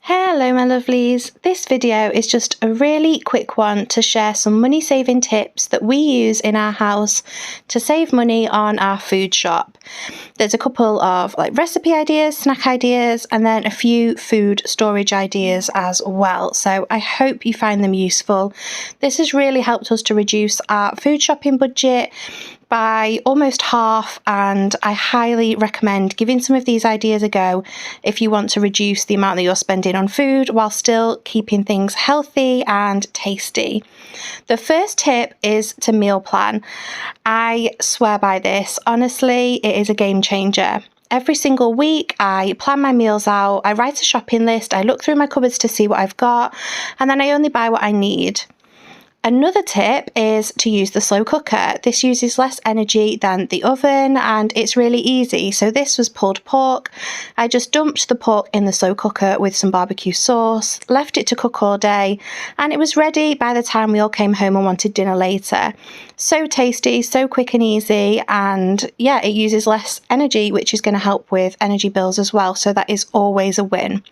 Hello my lovelies, this video is just a really quick one to share some money saving tips that we use in our house to save money on our food shop. There's a couple of recipe ideas, snack ideas, and then a few food storage ideas as well, so I hope you find them useful. This has really helped us to reduce our food shopping budget by almost half, and I highly recommend giving some of these ideas a go if you want to reduce the amount that you're spending on food while still keeping things healthy and tasty. The first tip is to meal plan. I swear by this. Honestly, it is a game changer. Every single week I plan my meals out, I write a shopping list, I look through my cupboards to see what I've got, and then I only buy what I need. Another tip is to use the slow cooker. This uses less energy than the oven and it's really easy. So this was pulled pork. I just dumped the pork in the slow cooker with some barbecue sauce, left it to cook all day, and it was ready by the time we all came home and wanted dinner later. So tasty, so quick and easy, and yeah, it uses less energy, which is going to help with energy bills as well. So that is always a win.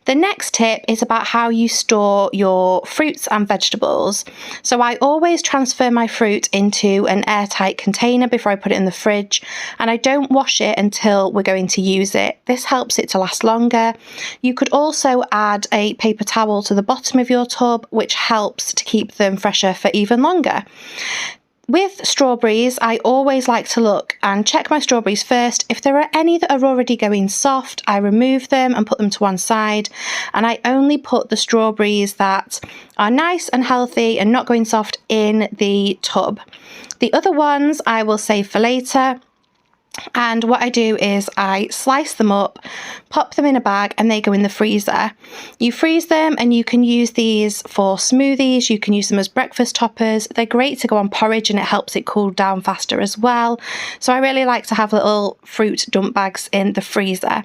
The next tip is about how you store your fruits and vegetables. So I always transfer my fruit into an airtight container before I put it in the fridge, and I don't wash it until we're going to use it. This helps it to last longer. You could also add a paper towel to the bottom of your tub, which helps to keep them fresher for even longer. With strawberries, I always like to look and check my strawberries first. If there are any that are already going soft, I remove them and put them to one side, and I only put the strawberries that are nice and healthy and not going soft in the tub. The other ones I will save for later. And what I do is I slice them up, pop them in a bag, and they go in the freezer. You freeze them and you can use these for smoothies, you can use them as breakfast toppers. They're great to go on porridge and it helps it cool down faster as well. So I really like to have little fruit dump bags in the freezer.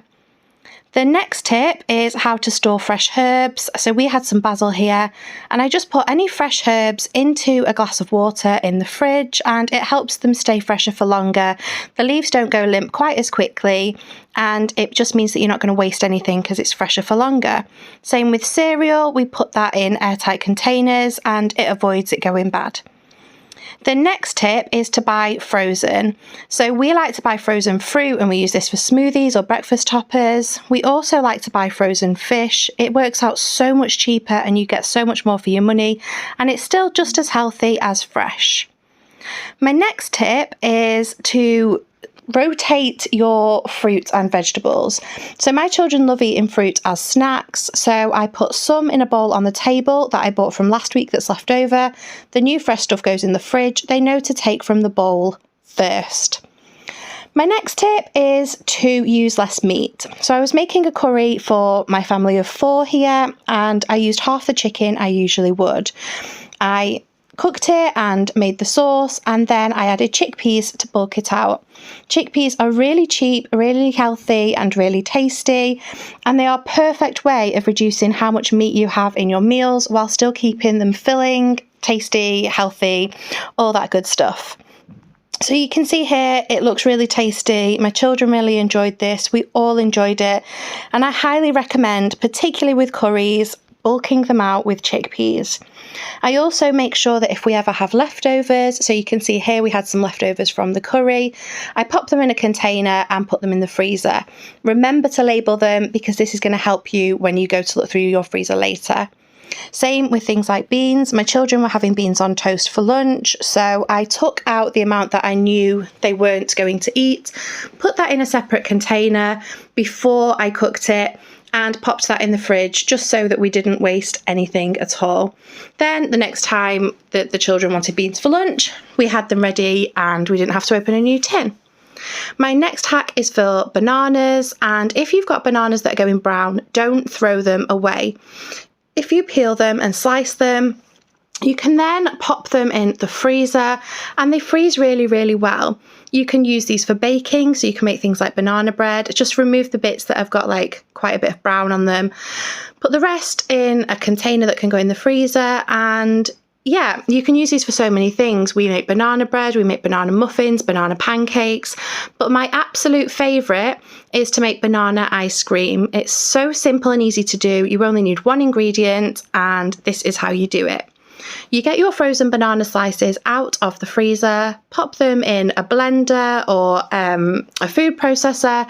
The next tip is how to store fresh herbs. So we had some basil here, and I just put any fresh herbs into a glass of water in the fridge, and it helps them stay fresher for longer. The leaves don't go limp quite as quickly, and it just means that you're not going to waste anything because it's fresher for longer. Same with cereal, we put that in airtight containers and it avoids it going bad. The next tip is to buy frozen. So we like to buy frozen fruit and we use this for smoothies or breakfast toppers. We also like to buy frozen fish. It works out so much cheaper and you get so much more for your money, and it's still just as healthy as fresh. My next tip is to rotate your fruit and vegetables. So my children love eating fruit as snacks, so I put some in a bowl on the table that I bought from last week that's left over. The new fresh stuff goes in the fridge. They know to take from the bowl first. My next tip is to use less meat. So I was making a curry for my family of 4 here, and I used half the chicken I usually would. I cooked it and made the sauce, and then I added chickpeas to bulk it out. Chickpeas are really cheap, really healthy, and really tasty, and they are a perfect way of reducing how much meat you have in your meals while still keeping them filling, tasty, healthy, all that good stuff. So you can see here, it looks really tasty. My children really enjoyed this. We all enjoyed it, and I highly recommend, particularly with curries, bulking them out with chickpeas. I also make sure that if we ever have leftovers, so you can see here we had some leftovers from the curry, I pop them in a container and put them in the freezer. Remember to label them because this is going to help you when you go to look through your freezer later. Same with things like beans. My children were having beans on toast for lunch, so I took out the amount that I knew they weren't going to eat, put that in a separate container before I cooked it, and popped that in the fridge just so that we didn't waste anything at all. Then the next time that the children wanted beans for lunch, we had them ready and we didn't have to open a new tin. My next hack is for bananas, and if you've got bananas that are going brown, don't throw them away. If you peel them and slice them, you can then pop them in the freezer and they freeze really, really well. You can use these for baking, so you can make things like banana bread. Just remove the bits that have got quite a bit of brown on them. Put the rest in a container that can go in the freezer, and yeah, you can use these for so many things. We make banana bread, we make banana muffins, banana pancakes, but my absolute favourite is to make banana ice cream. It's so simple and easy to do. You only need one ingredient, and this is how you do it. You get your frozen banana slices out of the freezer, pop them in a blender or a food processor,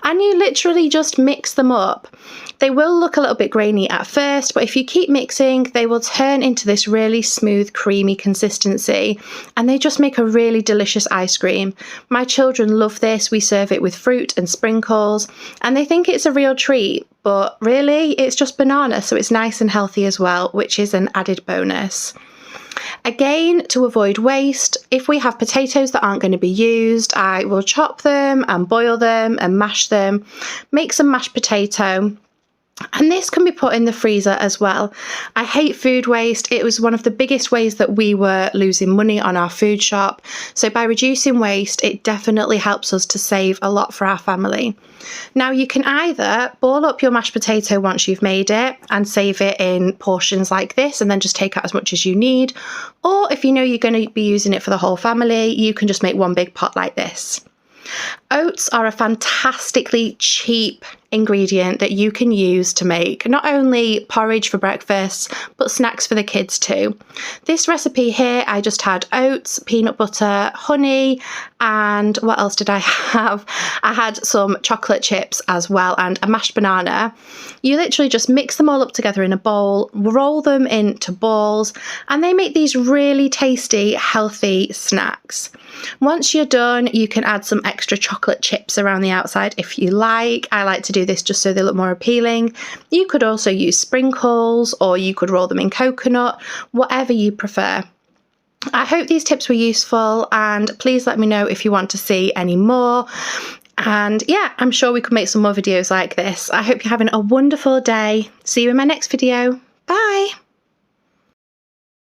and you literally just mix them up. They will look a little bit grainy at first, but if you keep mixing, they will turn into this really smooth, creamy consistency, and they just make a really delicious ice cream. My children love this. We serve it with fruit and sprinkles, and they think it's a real treat. But really, it's just banana, so it's nice and healthy as well, which is an added bonus. Again, to avoid waste, if we have potatoes that aren't going to be used, I will chop them and boil them and mash them, make some mashed potato. And this can be put in the freezer as well. I hate food waste. It was one of the biggest ways that we were losing money on our food shop. So by reducing waste, it definitely helps us to save a lot for our family. Now you can either ball up your mashed potato once you've made it and save it in portions like this and then just take out as much as you need. Or if you know you're going to be using it for the whole family, you can just make one big pot like this. Oats are a fantastically cheap ingredient that you can use to make not only porridge for breakfast, but snacks for the kids too. This recipe here, I just had oats, peanut butter, honey, and what else did I have? I had some chocolate chips as well and a mashed banana. You literally just mix them all up together in a bowl, roll them into balls, and they make these really tasty, healthy snacks. Once you're done, you can add some extra chocolate chips around the outside if you like. I like to do this just so they look more appealing. You could also use sprinkles, or you could roll them in coconut, whatever you prefer. I hope these tips were useful, and please let me know if you want to see any more. And yeah, I'm sure we could make some more videos like this. I hope you're having a wonderful day. See you in my next video. Bye!